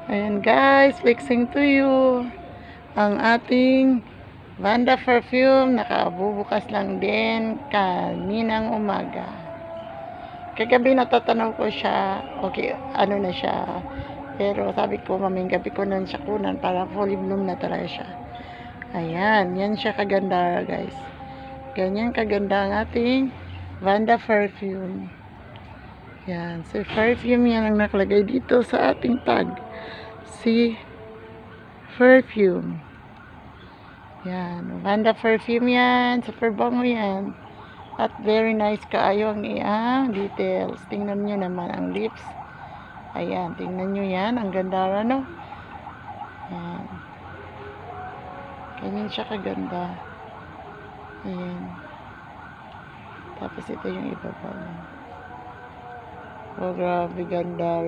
Ayan guys, flexing to you. Ang ating Vanda perfume, nakabubukas lang din kaninang umaga. Kagabi natatanaw ko siya, okay, ano na siya. Pero sabi ko, maming gabi ko nun siya kunan para fully bloom na talaga siya. Ayan, yan siya kaganda guys. Ganyan kaganda ang ating Vanda perfume. Yan, si perfume yan ang nakalagay dito sa ating tag. Si perfume. Yan, Vanda perfume yan, super bango yan. At very nice kaayo ang iyang details. Tingnan nyo naman ang lips. Ayan, tingnan nyo yan, ang ganda no? Yan. Ganyan siya kaganda. Ayan. Tapos ito yung iba pa. Oh, grabe ganda.